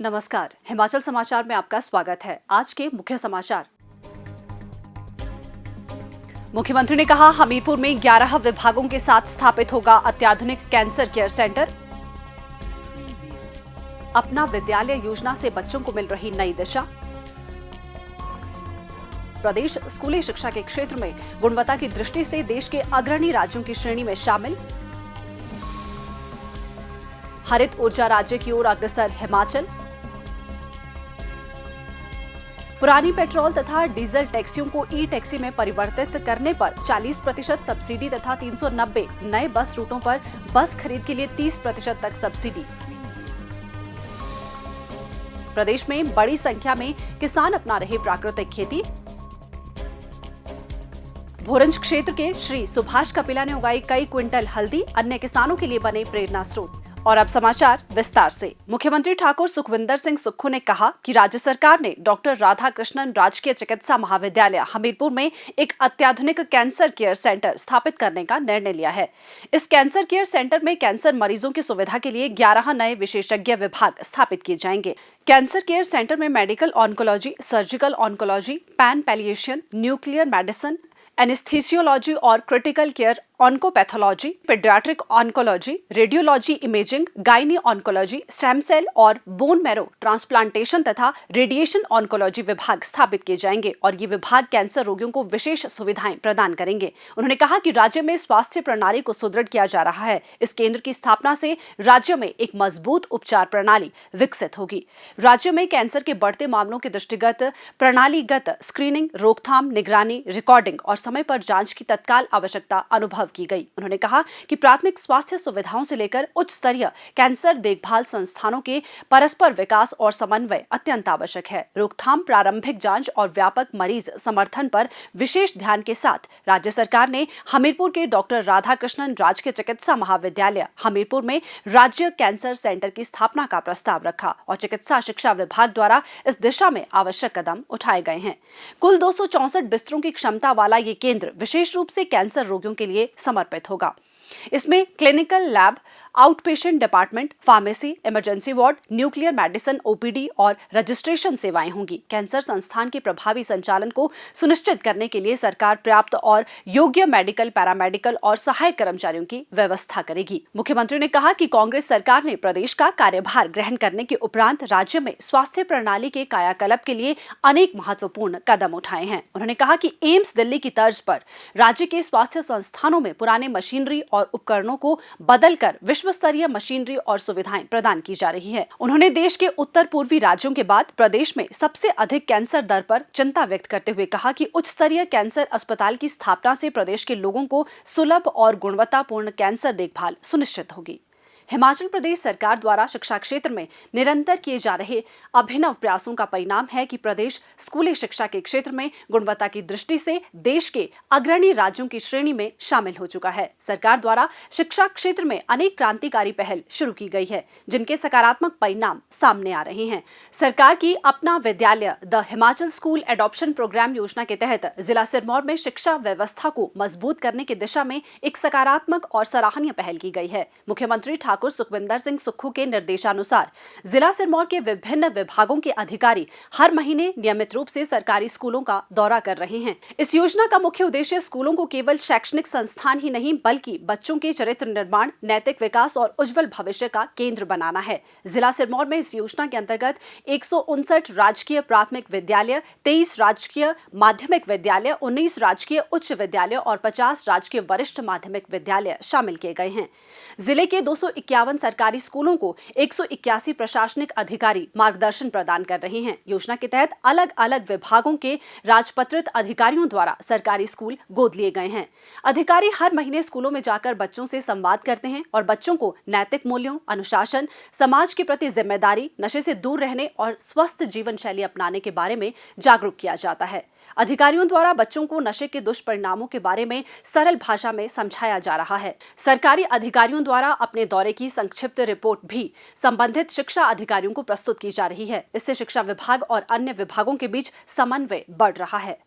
नमस्कार, हिमाचल समाचार में आपका स्वागत है। आज के मुख्य समाचार। मुख्यमंत्री ने कहा, हमीरपुर में 11 विभागों के साथ स्थापित होगा अत्याधुनिक कैंसर केयर सेंटर। अपना विद्यालय योजना से बच्चों को मिल रही नई दिशा। प्रदेश स्कूली शिक्षा के क्षेत्र में गुणवत्ता की दृष्टि से देश के अग्रणी राज्यों की श्रेणी में शामिल। हरित ऊर्जा राज्य की ओर अग्रसर हिमाचल। पुरानी पेट्रोल तथा डीजल टैक्सियों को ई टैक्सी में परिवर्तित करने पर 40% सब्सिडी तथा 390 नए बस रूटों पर बस खरीद के लिए 30% तक सब्सिडी। प्रदेश में बड़ी संख्या में किसान अपना रहे प्राकृतिक खेती। भोरंज क्षेत्र के श्री सुभाष कपिला ने उगाई कई क्विंटल हल्दी, अन्य किसानों के लिए बने प्रेरणा स्रोत। और अब समाचार विस्तार से। मुख्यमंत्री ठाकुर सुखविंदर सिंह सुक्खू ने कहा कि राज्य सरकार ने डॉक्टर राधाकृष्णन राजकीय चिकित्सा महाविद्यालय हमीरपुर में एक अत्याधुनिक कैंसर केयर सेंटर स्थापित करने का निर्णय लिया है। इस कैंसर केयर सेंटर में कैंसर मरीजों की सुविधा के लिए 11 नए विशेषज्ञ विभाग स्थापित किए जाएंगे। कैंसर केयर सेंटर में medical oncology, surgical oncology, pain palliation, nuclear medicine, anaesthesiology और critical care oncopathology, paediatric oncology, radiology imaging, gynae oncology, stem cell और बोन मैरो ट्रांसप्लांटेशन तथा रेडिएशन ऑन्कोलॉजी विभाग स्थापित किए जाएंगे और ये विभाग कैंसर रोगियों को विशेष सुविधाएं प्रदान करेंगे। उन्होंने कहा कि राज्य में स्वास्थ्य प्रणाली को सुदृढ़ किया जा रहा है। इस केंद्र की स्थापना से राज्य में एक मजबूत उपचार प्रणाली विकसित होगी। राज्य में कैंसर के बढ़ते मामलों के दृष्टिगत प्रणालीगत स्क्रीनिंग, रोकथाम, निगरानी, रिकॉर्डिंग और समय पर जांच की तत्काल आवश्यकता अनुभव की गई। उन्होंने कहा कि प्राथमिक स्वास्थ्य सुविधाओं से लेकर उच्च स्तरीय कैंसर देखभाल संस्थानों के परस्पर विकास और समन्वय अत्यंत आवश्यक है। रोकथाम, प्रारंभिक जांच और व्यापक मरीज समर्थन पर विशेष ध्यान के साथ राज्य सरकार ने हमीरपुर के डॉक्टर राधाकृष्णन राजकीय चिकित्सा महाविद्यालय हमीरपुर में राज्य कैंसर सेंटर की स्थापना का प्रस्ताव रखा और चिकित्सा शिक्षा विभाग द्वारा इस दिशा में आवश्यक कदम उठाए गए हैं। कुल 264 बिस्तरों की क्षमता वाला ये केंद्र विशेष रूप से कैंसर रोगियों के लिए समर्पित होगा। इसमें clinical lab, out patient department, pharmacy, emergency ward, nuclear medicine, OPD और रजिस्ट्रेशन सेवाएं होंगी। कैंसर संस्थान के प्रभावी संचालन को सुनिश्चित करने के लिए सरकार पर्याप्त और योग्य मेडिकल, पैरामेडिकल और सहायक कर्मचारियों की व्यवस्था करेगी। मुख्यमंत्री ने कहा कि कांग्रेस सरकार ने प्रदेश का कार्यभार ग्रहण करने के उपरांत राज्य में स्वास्थ्य प्रणाली के कायाकल्प के लिए अनेक महत्वपूर्ण कदम उठाए हैं। उन्होंने कहा कि एम्स दिल्ली की तर्ज पर राज्य के स्वास्थ्य संस्थानों में पुराने मशीनरी और उपकरणों को बदलकर विश्व स्तरीय मशीनरी और सुविधाएं प्रदान की जा रही है। उन्होंने देश के उत्तर पूर्वी राज्यों के बाद प्रदेश में सबसे अधिक कैंसर दर पर चिंता व्यक्त करते हुए कहा कि उच्च स्तरीय कैंसर अस्पताल की स्थापना से प्रदेश के लोगों को सुलभ और गुणवत्तापूर्ण कैंसर देखभाल सुनिश्चित होगी। हिमाचल प्रदेश सरकार द्वारा शिक्षा क्षेत्र में निरंतर किए जा रहे अभिनव प्रयासों का परिणाम है कि प्रदेश स्कूली शिक्षा के क्षेत्र में गुणवत्ता की दृष्टि से देश के अग्रणी राज्यों की श्रेणी में शामिल हो चुका है। सरकार द्वारा शिक्षा क्षेत्र में अनेक क्रांतिकारी पहल शुरू की गई है, जिनके सकारात्मक परिणाम सामने आ रहे हैं। सरकार की अपना विद्यालय the Himachal school adoption programme योजना के तहत जिला सिरमौर में शिक्षा व्यवस्था को मजबूत करने की दिशा में एक सकारात्मक और सराहनीय पहल की गई है। मुख्यमंत्री ठाकुर सुखविंदर सिंह सुक्खू के निर्देशानुसार जिला सिरमौर के विभिन्न विभागों के अधिकारी हर महीने नियमित रूप से सरकारी स्कूलों का दौरा कर रहे हैं। इस योजना का मुख्य उद्देश्य स्कूलों को केवल शैक्षणिक संस्थान ही नहीं बल्कि बच्चों के चरित्र निर्माण, नैतिक विकास और उज्जवल भविष्य का केंद्र बनाना है। जिला सिरमौर में इस योजना के अंतर्गत 159 राजकीय प्राथमिक विद्यालय, 23 राजकीय माध्यमिक विद्यालय, 19 राजकीय उच्च विद्यालय और 50 राजकीय वरिष्ठ माध्यमिक विद्यालय शामिल किए गए हैं। जिले के 251 सरकारी स्कूलों को 181 प्रशासनिक अधिकारी मार्गदर्शन प्रदान कर रहे हैं। योजना के तहत अलग अलग विभागों के राजपत्रित अधिकारियों द्वारा सरकारी स्कूल गोद लिए गए हैं। अधिकारी हर महीने स्कूलों में जाकर बच्चों से संवाद करते हैं और बच्चों को नैतिक मूल्यों, अनुशासन, समाज के प्रति जिम्मेदारी, नशे से दूर रहने और स्वस्थ जीवन शैली अपनाने के बारे में जागरूक किया जाता है। अधिकारियों द्वारा बच्चों को नशे के दुष्परिणामों के बारे में सरल भाषा में समझाया जा रहा है। सरकारी अधिकारियों द्वारा अपने दौरे की संक्षिप्त रिपोर्ट भी संबंधित शिक्षा अधिकारियों को प्रस्तुत की जा रही है। इससे शिक्षा विभाग और अन्य विभागों के बीच समन्वय बढ़ रहा है।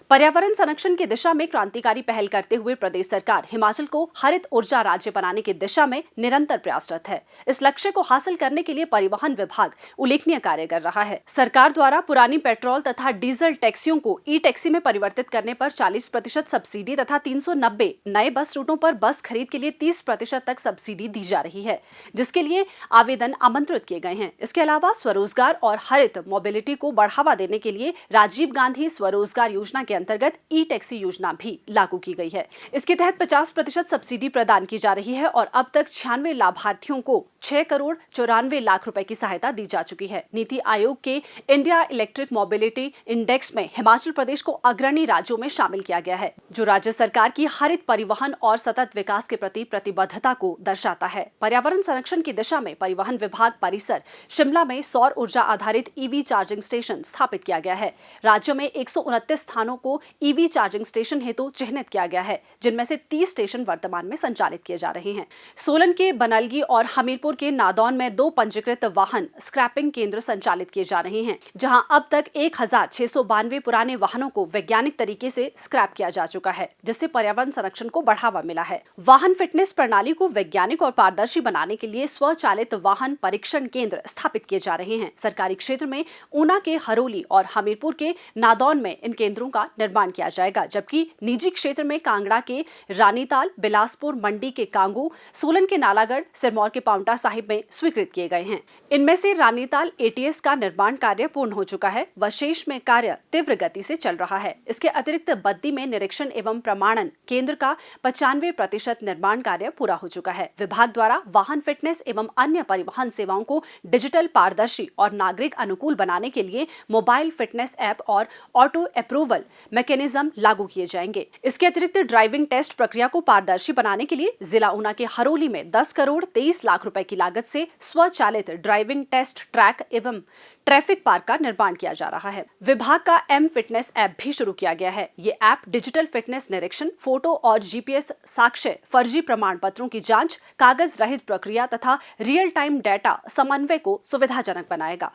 पर्यावरण संरक्षण की दिशा में क्रांतिकारी पहल करते हुए प्रदेश सरकार हिमाचल को हरित ऊर्जा राज्य बनाने की दिशा में निरंतर प्रयासरत है। इस लक्ष्य को हासिल करने के लिए परिवहन विभाग उल्लेखनीय कार्य कर रहा है। सरकार द्वारा पुरानी पेट्रोल तथा डीजल टैक्सियों को ई टैक्सी में परिवर्तित करने पर 40% सब्सिडी तथा 390 नए बस रूटों पर बस खरीद के लिए 30% तक सब्सिडी दी जा रही है, जिसके लिए आवेदन आमंत्रित किए गए हैं। इसके अलावा स्वरोजगार और हरित मोबिलिटी को बढ़ावा देने के लिए राजीव गांधी स्वरोजगार योजना के अंतर्गत ई टैक्सी योजना भी लागू की गई है। इसके तहत 50% सब्सिडी प्रदान की जा रही है और अब तक 96 लाभार्थियों को 6 करोड़ 94 लाख रुपए की सहायता दी जा चुकी है। नीति आयोग के इंडिया इलेक्ट्रिक मोबिलिटी इंडेक्स में हिमाचल प्रदेश को अग्रणी राज्यों में शामिल किया गया है, जो राज्य सरकार की हरित परिवहन और सतत विकास के प्रति प्रतिबद्धता को दर्शाता है। पर्यावरण संरक्षण की दिशा में परिवहन विभाग परिसर शिमला में सौर ऊर्जा आधारित ईवी चार्जिंग स्टेशन स्थापित किया गया है। राज्य में 129 स्थानों को ईवी चार्जिंग स्टेशन हेतु चिन्हित किया गया है, जिनमें से 30 स्टेशन वर्तमान में संचालित किए जा रहे हैं। सोलन के बनलगी और हमीरपुर के नादौन में 2 पंजीकृत वाहन स्क्रैपिंग केंद्र संचालित किए जा रहे हैं, जहां अब तक 1692 पुराने वाहनों को वैज्ञानिक तरीके से स्क्रैप किया जा चुका है, जिससे पर्यावरण संरक्षण को बढ़ावा मिला है। वाहन फिटनेस प्रणाली को वैज्ञानिक और पारदर्शी बनाने के लिए स्वचालित वाहन परीक्षण केंद्र स्थापित किए जा रहे हैं। सरकारी क्षेत्र में ऊना के हरोली और हमीरपुर के नादौन में इन केंद्रों का निर्माण किया जाएगा, जबकि निजी क्षेत्र में कांगड़ा के रानीताल, बिलासपुर मंडी के कांगू, सोलन के नालागढ़, सिरमौर के पांवटा साहिब में स्वीकृत किए गए हैं। इनमें से रानीताल एटीएस का निर्माण कार्य पूर्ण हो चुका है व शेष में कार्य तीव्र गति से चल रहा है। इसके अतिरिक्त बद्दी में निरीक्षण एवं प्रमाणन केंद्र का 95% निर्माण कार्य पूरा हो चुका है। विभाग द्वारा वाहन फिटनेस एवं अन्य परिवहन सेवाओं को डिजिटल, पारदर्शी और नागरिक अनुकूल बनाने के लिए मोबाइल फिटनेस ऐप और ऑटो अप्रूवल मैकेनिज्म लागू किए जाएंगे। इसके अतिरिक्त ड्राइविंग टेस्ट प्रक्रिया को पारदर्शी बनाने के लिए जिला ऊना के हरोली में 10 करोड़ 23 लाख रुपए की लागत से स्वचालित ड्राइविंग टेस्ट ट्रैक एवं ट्रैफिक पार्क का निर्माण किया जा रहा है। विभाग का एम फिटनेस ऐप भी शुरू किया गया है। ये ऐप डिजिटल फिटनेस निरीक्षण, फोटो और जीपीएस साक्ष्य, फर्जी प्रमाण पत्रों की जांच, कागज रहित प्रक्रिया तथा रियल टाइम डेटा समन्वय को सुविधाजनक बनाएगा।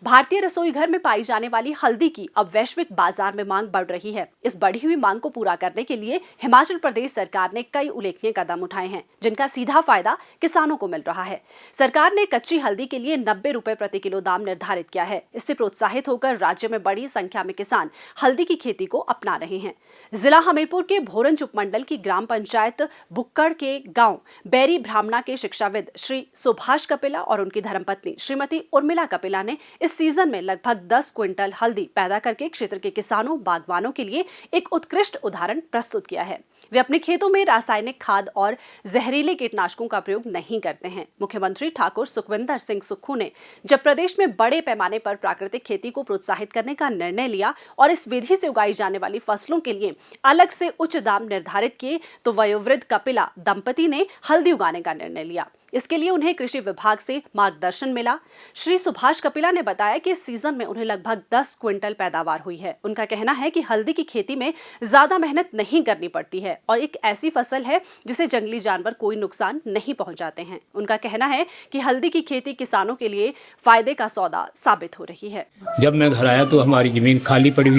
भारतीय रसोई घर में पाई जाने वाली हल्दी की अब वैश्विक बाजार में मांग बढ़ रही है। इस बढ़ी हुई मांग को पूरा करने के लिए हिमाचल प्रदेश सरकार ने कई उल्लेखनीय कदम उठाए हैं, जिनका सीधा फायदा किसानों को मिल रहा है। सरकार ने कच्ची हल्दी के लिए 90 रुपए प्रति किलो दाम निर्धारित किया है। इससे प्रोत्साहित होकर राज्य में बड़ी संख्या में किसान हल्दी की खेती को अपना रहे हैं। जिला हमीरपुर के भोरंज उपमंडल की ग्राम पंचायत बुक्कड़ के गाँव बैरी ब्राह्मणा के शिक्षाविद श्री सुभाष कपिला और उनकी धर्मपत्नी श्रीमती उर्मिला कपिला ने इस सीजन में लगभग 10 क्विंटल हल्दी पैदा करके क्षेत्र के किसानों, बागवानों के लिए एक उत्कृष्ट उदाहरण प्रस्तुत किया है। वे अपने खेतों में रासायनिक खाद और जहरीले कीटनाशकों का प्रयोग नहीं करते हैं। मुख्यमंत्री ठाकुर सुखविंदर सिंह सुक्खू ने जब प्रदेश में बड़े पैमाने पर प्राकृतिक खेती को प्रोत्साहित करने का निर्णय लिया और इस विधि से उगाई जाने वाली फसलों के लिए अलग से उच्च दाम निर्धारित किए, तो वयोवृद्ध कपिला दंपति ने हल्दी उगाने का निर्णय लिया। इसके लिए उन्हें कृषि विभाग से मार्गदर्शन मिला। श्री सुभाष कपिला ने बताया कि इस सीजन में उन्हें लगभग 10 क्विंटल पैदावार हुई है। उनका कहना है कि हल्दी की खेती में ज्यादा मेहनत नहीं करनी पड़ती है और एक ऐसी फसल है जिसे जंगली जानवर कोई नुकसान नहीं पहुंचाते हैं। उनका कहना है कि हल्दी की खेती किसानों के लिए फायदे का सौदा साबित हो रही है। जब मैं घर आया तो हमारी जमीन खाली पड़ी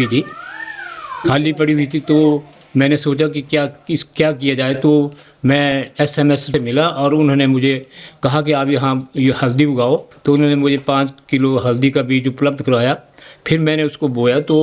हुई थी तो मैंने सोचा कि क्या किया जाए। तो मैं एसएमएस से मिला और उन्होंने मुझे कहा कि आप यहाँ ये हल्दी उगाओ। तो उन्होंने मुझे 5 किलो हल्दी का बीज उपलब्ध करवाया। फिर मैंने उसको बोया तो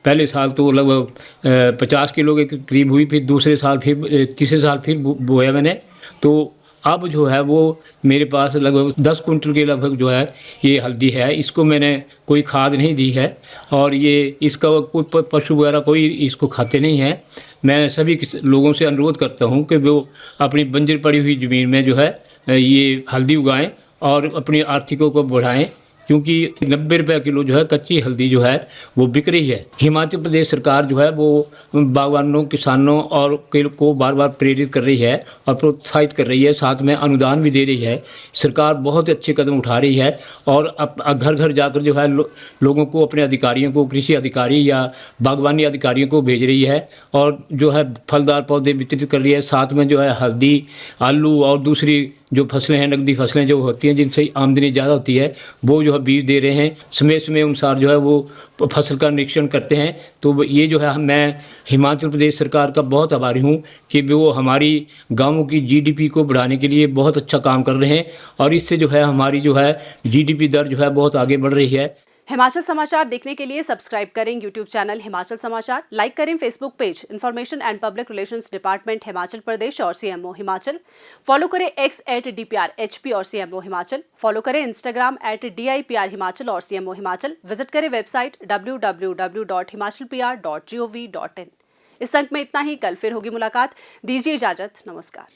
पहले साल तो लगभग 50 किलो के करीब हुई। फिर दूसरे साल तीसरे साल फिर बोया मैंने। तो अब जो है वो मेरे पास लगभग 10 कुंटल के लगभग जो है ये हल्दी है। इसको मैंने कोई खाद नहीं दी है और ये इसका कोई पशु वगैरह कोई इसको खाते नहीं हैं। मैं सभी लोगों से अनुरोध करता हूँ कि वो अपनी बंजर पड़ी हुई ज़मीन में जो है ये हल्दी उगाएं और अपनी आर्थिकों को बढ़ाएं, क्योंकि 90 रुपये किलो जो है कच्ची हल्दी जो है वो बिक रही है। हिमाचल प्रदेश सरकार जो है वो बागवानों, किसानों और को बार बार प्रेरित कर रही है और प्रोत्साहित कर रही है, साथ में अनुदान भी दे रही है। सरकार बहुत अच्छे कदम उठा रही है और अब घर घर जाकर जो है लोगों को, अपने अधिकारियों को, कृषि अधिकारी या बागवानी अधिकारियों को भेज रही है और जो है फलदार पौधे वितरित कर रही है। साथ में जो है हल्दी, आलू और दूसरी जो फसलें हैं, नकदी फसलें जो होती हैं जिनसे आमदनी ज़्यादा होती है, वो जो है बीज दे रहे हैं। समय समय अनुसार जो है वो फसल का निरीक्षण करते हैं। तो ये जो है मैं हिमाचल प्रदेश सरकार का बहुत आभारी हूँ कि वो हमारी गाँवों की GDP को बढ़ाने के लिए बहुत अच्छा काम कर रहे हैं, और इससे जो है हमारी जो है GDP दर जो है बहुत आगे बढ़ रही है। हिमाचल समाचार देखने के लिए सब्सक्राइब करें यूट्यूब चैनल हिमाचल समाचार, लाइक करें Facebook page information and public relations department Himachal Pradesh और CMO हिमाचल, फॉलो करें X @DPRHP और CMO हिमाचल, फॉलो करें इंस्टाग्राम @DIPR हिमाचल और CMO हिमाचल, विजिट करें वेबसाइट www.himachalpr.gov.in। इस अंक में इतना ही, कल फिर होगी मुलाकात। दीजिए इजाजत, नमस्कार।